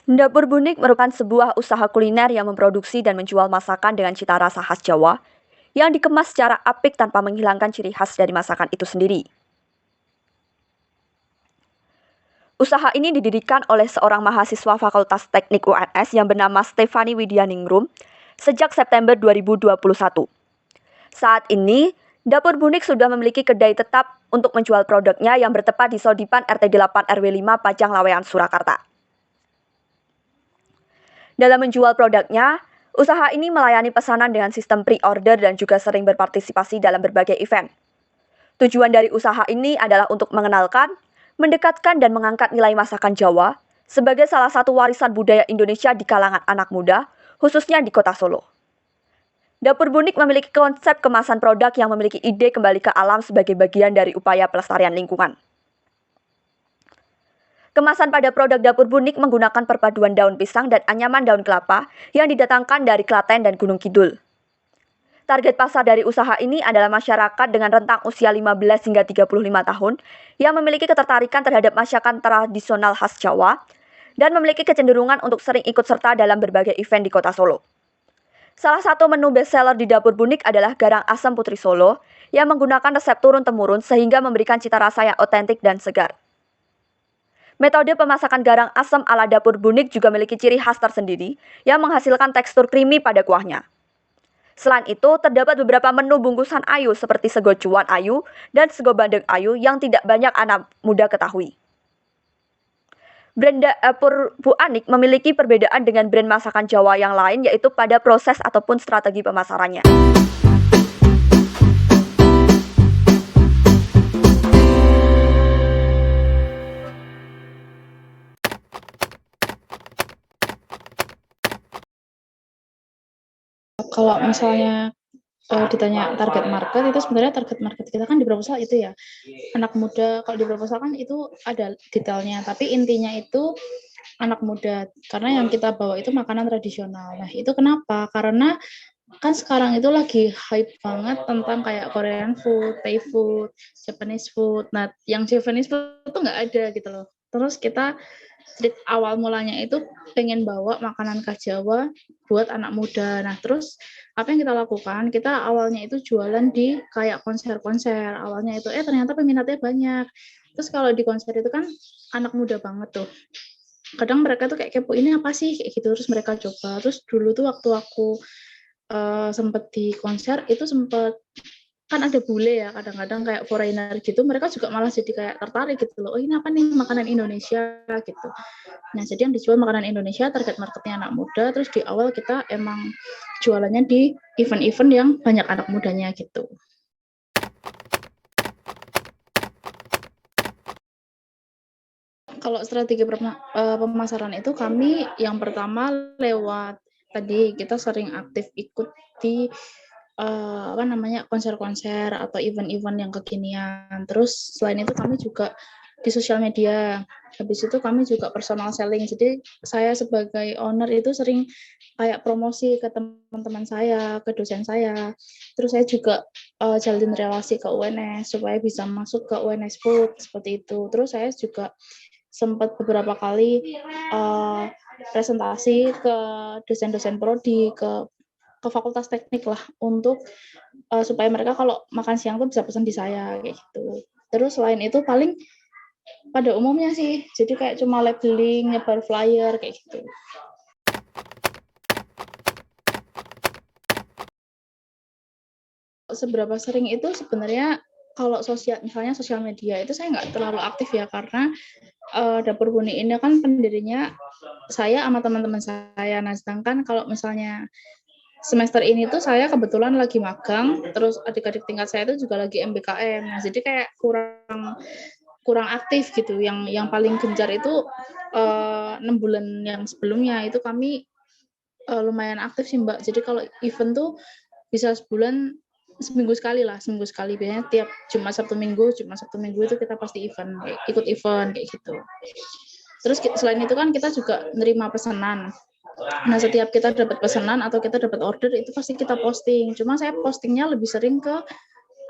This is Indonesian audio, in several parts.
Dapur Bunik merupakan sebuah usaha kuliner yang memproduksi dan menjual masakan dengan cita rasa khas Jawa yang dikemas secara apik tanpa menghilangkan ciri khas dari masakan itu sendiri. Usaha ini didirikan oleh seorang mahasiswa Fakultas Teknik UNS yang bernama Stefani Widyaningrum sejak September 2021. Saat ini, Dapur Bunik sudah memiliki kedai tetap untuk menjual produknya yang bertempat di Sodipan RT 8 RW 5 Pajang Lawean, Surakarta. Dalam menjual produknya, usaha ini melayani pesanan dengan sistem pre-order dan juga sering berpartisipasi dalam berbagai event. Tujuan dari usaha ini adalah untuk mengenalkan, mendekatkan dan mengangkat nilai masakan Jawa sebagai salah satu warisan budaya Indonesia di kalangan anak muda, khususnya di kota Solo. Dapur Bunik memiliki konsep kemasan produk yang memiliki ide kembali ke alam sebagai bagian dari upaya pelestarian lingkungan. Kemasan pada produk Dapur Bunik menggunakan perpaduan daun pisang dan anyaman daun kelapa yang didatangkan dari Klaten dan Gunung Kidul. Target pasar dari usaha ini adalah masyarakat dengan rentang usia 15 hingga 35 tahun yang memiliki ketertarikan terhadap masakan tradisional khas Jawa dan memiliki kecenderungan untuk sering ikut serta dalam berbagai event di kota Solo. Salah satu menu bestseller di Dapur Bunik adalah garang asam Putri Solo yang menggunakan resep turun-temurun sehingga memberikan cita rasa yang otentik dan segar. Metode pemasakan garang asam ala Dapur Bunik juga memiliki ciri khas tersendiri yang menghasilkan tekstur creamy pada kuahnya. Selain itu, terdapat beberapa menu bungkusan ayu seperti sego cuan ayu dan sego bandeng ayu yang tidak banyak anak muda ketahui. Brand Dapur Bu Anik memiliki perbedaan dengan brand masakan Jawa yang lain yaitu pada proses ataupun strategi pemasarannya. Kalau misalnya ditanya target market, itu sebenarnya target market kita kan di proposal itu ya anak muda. Kalau di proposal kan itu ada detailnya, tapi intinya itu anak muda karena yang kita bawa itu makanan tradisional. Nah, itu kenapa? Karena kan sekarang itu lagi hype banget tentang kayak Korean food, Thai food, Japanese food. Nah, yang Japanese food itu nggak ada gitu loh. Terus kita awal mulanya itu pengen bawa makanan khas Jawa buat anak muda. Nah, terus apa yang kita lakukan? Kita awalnya itu jualan di kayak konser-konser. Awalnya itu ternyata peminatnya banyak. Terus kalau di konser itu kan anak muda banget tuh. Kadang mereka tuh kayak kepo, ini apa sih kayak gitu. Terus mereka coba. Terus dulu tuh waktu aku sempet di konser itu sempet kan ada bule ya kadang-kadang kayak foreigner gitu, mereka juga malah jadi kayak tertarik gitu loh, oh ini apa nih makanan Indonesia gitu. Nah, jadi yang dijual makanan Indonesia, target marketnya anak muda, terus di awal kita emang jualannya di event-event yang banyak anak mudanya gitu. Kalau strategi pemasaran itu kami yang pertama lewat tadi kita sering aktif ikut di konser-konser atau event-event yang kekinian. Terus selain itu kami juga di sosial media. Habis itu kami juga personal selling. Jadi saya sebagai owner itu sering kayak promosi ke teman-teman saya, ke dosen saya. Terus saya juga jalin relasi ke UNS supaya bisa masuk ke UNS Food seperti itu. Terus saya juga sempat beberapa kali presentasi ke dosen-dosen prodi, ke fakultas teknik lah untuk supaya mereka kalau makan siang tuh bisa pesan di saya kayak gitu. Terus selain itu paling pada umumnya sih, jadi kayak cuma labeling, nyebar flyer kayak gitu. Seberapa sering itu sebenarnya kalau misalnya sosial media itu saya nggak terlalu aktif ya karena Dapur Bunik ini kan pendirinya saya sama teman-teman saya. Nah, sedangkan kalau misalnya semester ini tuh saya kebetulan lagi magang, terus adik-adik tingkat saya itu juga lagi MBKM. Nah, jadi kayak kurang aktif gitu. Yang paling gencar itu 6 bulan yang sebelumnya itu kami lumayan aktif sih Mbak. Jadi kalau event tuh bisa seminggu sekali lah, seminggu sekali. Biasanya tiap Jumat Sabtu Minggu itu kita pasti ikut event kayak gitu. Terus selain itu kan kita juga nerima pesanan. Nah, setiap kita dapat pesanan atau kita dapat order itu pasti kita posting. Cuma saya postingnya lebih sering ke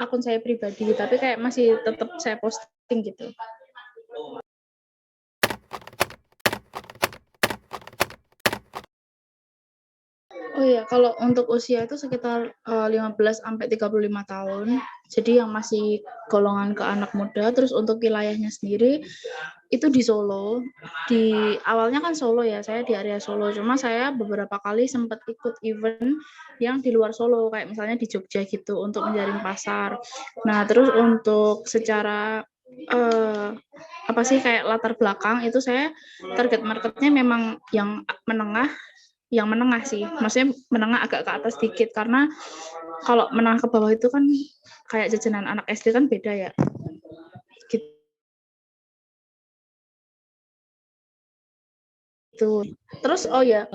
akun saya pribadi, tapi kayak masih tetap saya posting gitu. Oh iya, kalau untuk usia itu sekitar 15 sampai 35 tahun. Jadi yang masih golongan ke anak muda. Terus untuk wilayahnya sendiri itu di Solo. Di awalnya kan Solo ya, saya di area Solo. Cuma saya beberapa kali sempat ikut event yang di luar Solo, kayak misalnya di Jogja gitu untuk menjaring pasar. Nah, terus untuk secara apa sih kayak latar belakang itu saya target marketnya memang yang menengah sih, maksudnya menengah agak ke atas dikit, karena kalau menengah ke bawah itu kan kayak jajanan anak SD kan beda ya, gitu. Terus oh ya,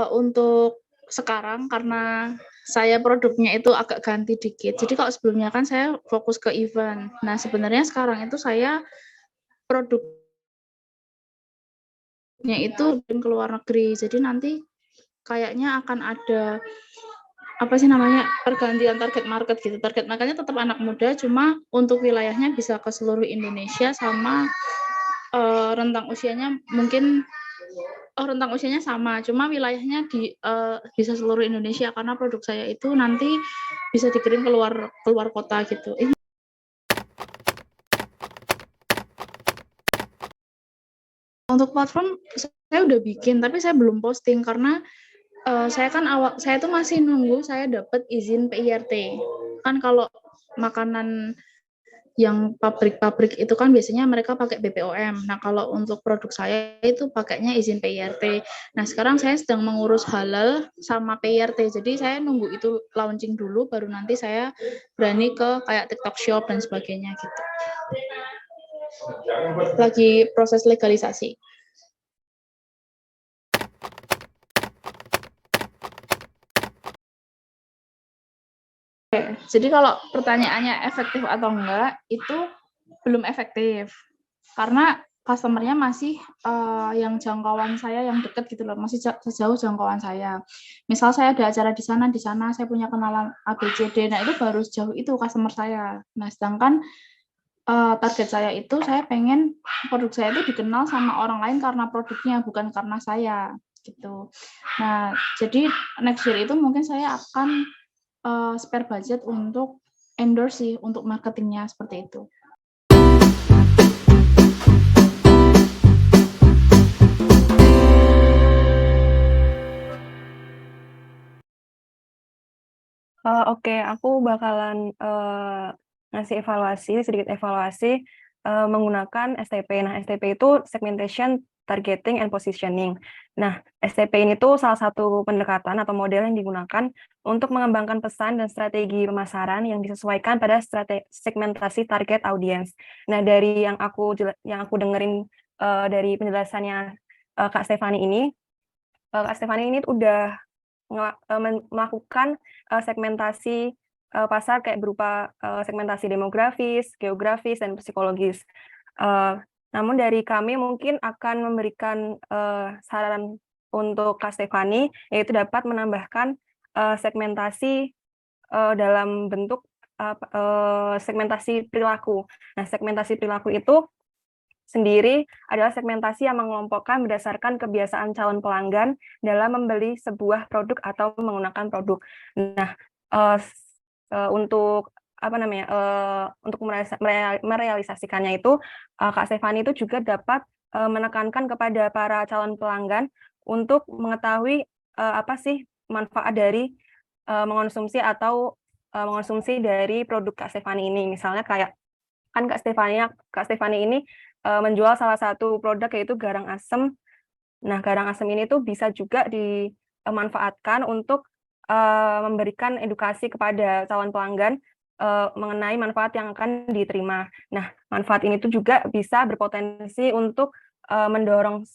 untuk sekarang karena saya produknya itu agak ganti dikit, jadi kalau sebelumnya kan saya fokus ke event, nah sebenarnya sekarang itu saya produknya itu ke luar negeri, jadi nanti kayaknya akan ada apa sih namanya pergantian target market gitu. Target marketnya tetap anak muda, cuma untuk wilayahnya bisa ke seluruh Indonesia sama rentang usianya mungkin rentang usianya sama, cuma wilayahnya bisa seluruh Indonesia karena produk saya itu nanti bisa dikirim keluar kota gitu. Untuk platform saya udah bikin, tapi saya belum posting karena saya tuh masih nunggu saya dapat izin PIRT. Kan kalau makanan yang pabrik-pabrik itu kan biasanya mereka pakai BPOM. Nah, kalau untuk produk saya itu pakainya izin PIRT. Nah, sekarang saya sedang mengurus halal sama PIRT. Jadi saya nunggu itu launching dulu, baru nanti saya berani ke kayak TikTok Shop dan sebagainya gitu. Lagi proses legalisasi. Jadi kalau pertanyaannya efektif atau enggak, itu belum efektif. Karena customer-nya masih yang jangkauan saya yang dekat gitu loh, masih sejauh jangkauan saya. Misal saya ada acara di sana saya punya kenalan ABCD, nah itu baru sejauh itu customer saya. Nah, sedangkan target saya itu saya pengen produk saya itu dikenal sama orang lain karena produknya, bukan karena saya gitu. Nah, jadi next year itu mungkin saya akan spare budget untuk endorse sih, untuk marketingnya seperti itu. Oke, aku bakalan ngasih sedikit evaluasi menggunakan STP. Nah, STP itu Segmentation, Targeting, and Positioning. Nah, STP ini tuh salah satu pendekatan atau model yang digunakan untuk mengembangkan pesan dan strategi pemasaran yang disesuaikan pada segmentasi target audience. Nah, dari yang aku dengerin dari penjelasannya Kak Stefani ini udah melakukan segmentasi pasar kayak berupa segmentasi demografis, geografis, dan psikologis. Namun dari kami mungkin akan memberikan saran untuk Kak Stefani, yaitu dapat menambahkan segmentasi dalam bentuk segmentasi perilaku. Nah, segmentasi perilaku itu sendiri adalah segmentasi yang mengelompokkan berdasarkan kebiasaan calon pelanggan dalam membeli sebuah produk atau menggunakan produk. Nah, untuk untuk merealisasikannya itu, Kak Stefani itu juga dapat menekankan kepada para calon pelanggan untuk mengetahui apa sih manfaat dari mengonsumsi dari produk Kak Stefani ini. Misalnya kayak kan Kak Stefani ini menjual salah satu produk yaitu garang asem. Nah, garang asem ini tuh bisa juga dimanfaatkan untuk memberikan edukasi kepada calon pelanggan mengenai manfaat yang akan diterima. Nah, manfaat ini tuh juga bisa berpotensi untuk mendorong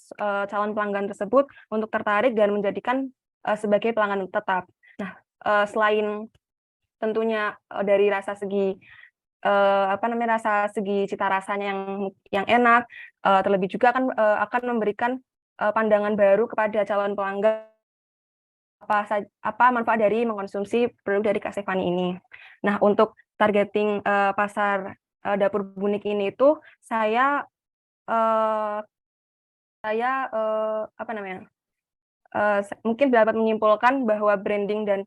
calon pelanggan tersebut untuk tertarik dan menjadikan sebagai pelanggan tetap. Nah, selain tentunya dari rasa segi cita rasanya yang enak, terlebih juga akan memberikan pandangan baru kepada calon pelanggan apa manfaat dari mengkonsumsi produk dari Kak Stefani ini. Nah, untuk targeting pasar dapur bunik ini itu saya apa namanya mungkin dapat menyimpulkan bahwa branding dan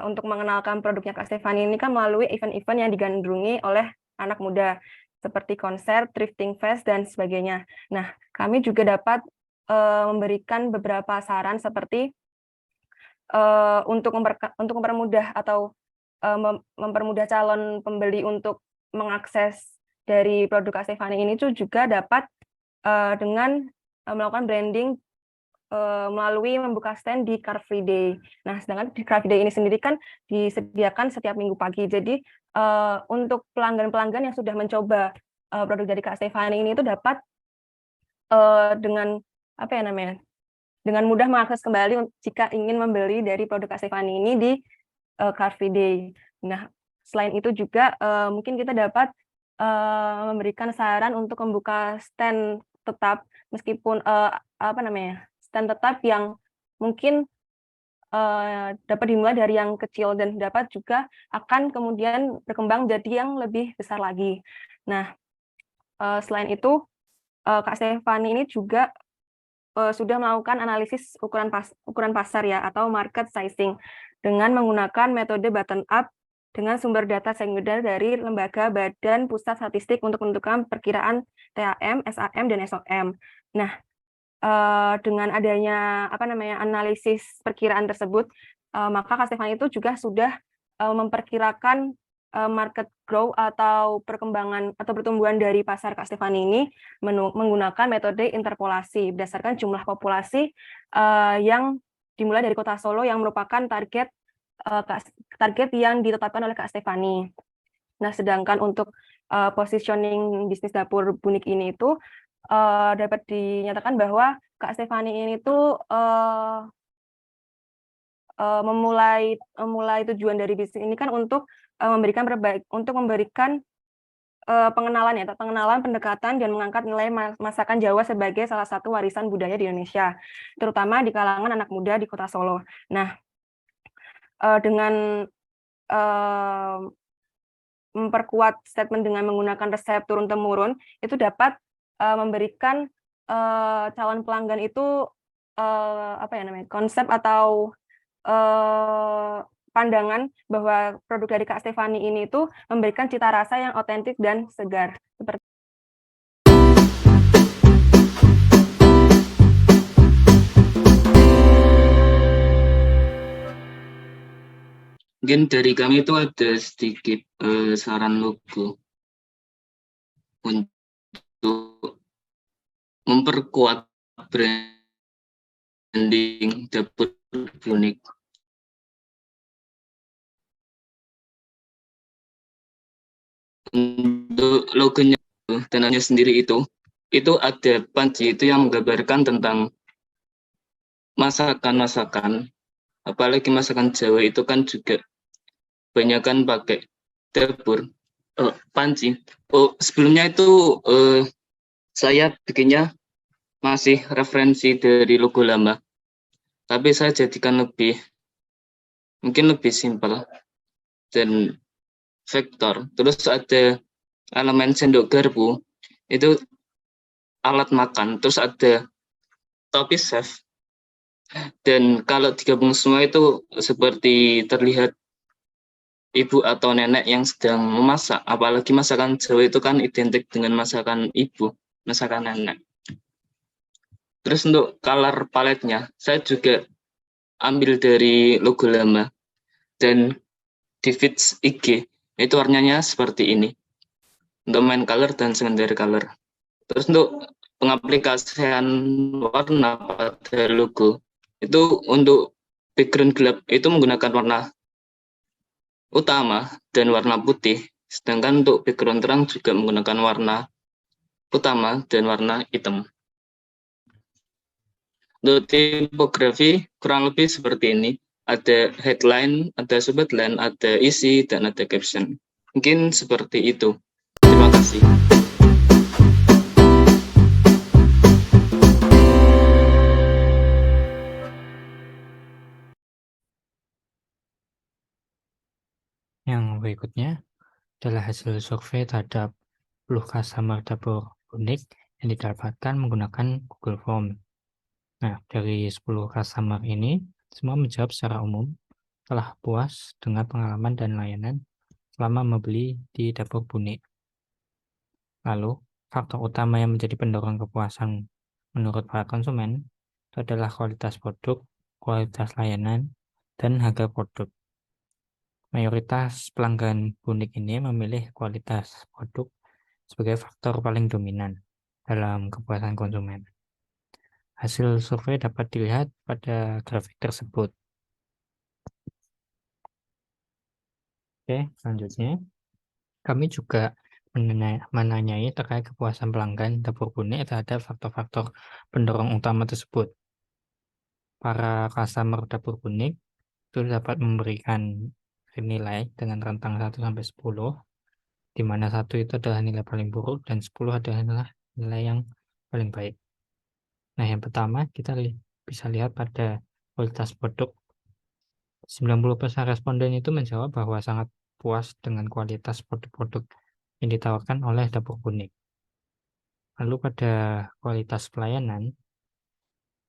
untuk mengenalkan produknya Kak Stefani ini kan melalui event-event yang digandrungi oleh anak muda seperti konser, thrifting fest dan sebagainya. Nah, kami juga dapat memberikan beberapa saran seperti untuk mempermudah atau mempermudah calon pembeli untuk mengakses dari produk Kak Stefani ini tuh juga dapat dengan melakukan branding melalui membuka stand di Car Free Day. Nah, sedangkan di Car Free Day ini sendiri kan disediakan setiap minggu pagi. Jadi untuk pelanggan-pelanggan yang sudah mencoba produk dari Kak Stefani ini itu dapat dengan apa ya namanya? Dengan mudah mengakses kembali jika ingin membeli dari produk Kak Stefani ini di Car Free Day. Nah, selain itu juga mungkin kita dapat memberikan saran untuk membuka stand tetap meskipun apa namanya? Stand tetap yang mungkin dapat dimulai dari yang kecil dan dapat juga akan kemudian berkembang jadi yang lebih besar lagi. Nah, selain itu Kak Stefani ini juga sudah melakukan analisis ukuran pasar ya atau market sizing dengan menggunakan metode bottom up dengan sumber data sekunder dari lembaga Badan Pusat Statistik untuk menentukan perkiraan THM, SAM, dan SOM. Nah, dengan adanya apa namanya analisis perkiraan tersebut, maka Kak Stefani itu juga sudah memperkirakan market growth atau perkembangan atau pertumbuhan dari pasar Kak Stefani ini menggunakan metode interpolasi berdasarkan jumlah populasi yang dimulai dari Kota Solo yang merupakan target yang ditetapkan oleh Kak Stefani. Nah, sedangkan untuk positioning bisnis dapur bunik ini itu dapat dinyatakan bahwa Kak Stefani ini tuh memulai tujuan dari bisnis ini kan untuk memberikan pengenalan ya, pengenalan pendekatan dan mengangkat nilai masakan Jawa sebagai salah satu warisan budaya di Indonesia, terutama di kalangan anak muda di Kota Solo. Nah, dengan memperkuat statement dengan menggunakan resep turun-temurun, itu dapat memberikan calon pelanggan itu apa ya namanya konsep atau pandangan bahwa produk dari Kak Stefani ini itu memberikan cita rasa yang otentik dan segar. Seperti Mungkin dari kami itu ada sedikit saran logo untuk memperkuat branding dapur bunik. Untuk logonya dan hanya sendiri itu ada panci itu yang menggambarkan tentang masakan-masakan, apalagi masakan Jawa itu kan juga banyak kan pakai dapur panci. Sebelumnya itu saya bikinnya masih referensi dari logo lama, tapi saya jadikan mungkin lebih simpel dan vektor. Terus ada elemen sendok garpu, itu alat makan. Terus ada topi chef. Dan kalau digabung semua itu seperti terlihat ibu atau nenek yang sedang memasak. Apalagi masakan Jawa itu kan identik dengan masakan ibu, masakan nenek. Terus untuk color paletnya, saya juga ambil dari logo lama. Dan di feeds IG, itu warnanya seperti ini. Untuk main color dan secondary color. Terus untuk pengaplikasian warna pada logo, itu untuk background gelap itu menggunakan warna utama dan warna putih, sedangkan untuk background terang juga menggunakan warna utama dan warna hitam. Untuk tipografi kurang lebih seperti ini, ada headline, ada subheadline, ada isi, dan ada caption. Mungkin seperti itu. Terima kasih. Yang berikutnya adalah hasil survei terhadap 10 customer dapur unik yang didapatkan menggunakan Google Form. Nah, dari 10 customer ini, semua menjawab secara umum telah puas dengan pengalaman dan layanan selama membeli di Dapur Bunik. Lalu, faktor utama yang menjadi pendorong kepuasan menurut para konsumen itu adalah kualitas produk, kualitas layanan, dan harga produk. Mayoritas pelanggan Bunik ini memilih kualitas produk sebagai faktor paling dominan dalam kepuasan konsumen. Hasil survei dapat dilihat pada grafik tersebut. Oke, selanjutnya kami juga menanyai terkait kepuasan pelanggan Dapur Bunik terhadap faktor-faktor pendorong utama tersebut. Para customer Dapur Bunik itu dapat memberikan nilai dengan rentang 1 sampai 10, di mana 1 itu adalah nilai paling buruk dan 10 adalah nilai yang paling baik. Nah, yang pertama kita bisa lihat pada kualitas produk. 90% responden itu menjawab bahwa sangat puas dengan kualitas produk-produk yang ditawarkan oleh Dapur Bunik. Lalu pada kualitas pelayanan,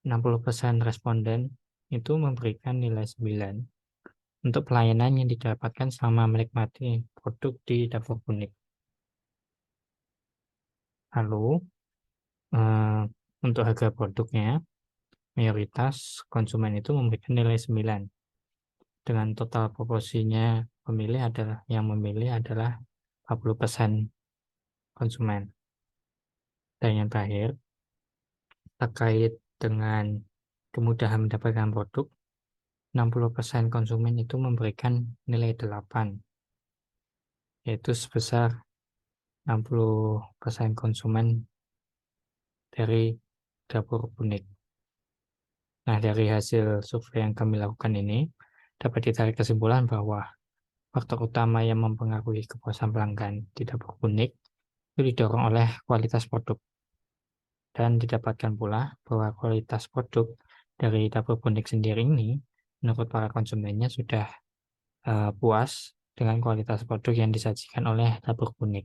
60% responden itu memberikan nilai 9 untuk pelayanan yang didapatkan selama menikmati produk di Dapur Bunik. Lalu, untuk harga produknya, mayoritas konsumen itu memberikan nilai 9. Dengan total proporsinya yang memilih adalah 40% konsumen. Dan yang terakhir, terkait dengan kemudahan mendapatkan produk, 60% konsumen itu memberikan nilai 8, yaitu sebesar 60% konsumen dari Dapur Bunik. Nah, dari hasil survei yang kami lakukan ini, dapat ditarik kesimpulan bahwa faktor utama yang mempengaruhi kepuasan pelanggan di Dapur Bunik itu didorong oleh kualitas produk. Dan didapatkan pula bahwa kualitas produk dari Dapur Bunik sendiri ini, menurut para konsumennya sudah puas dengan kualitas produk yang disajikan oleh Dapur Bunik.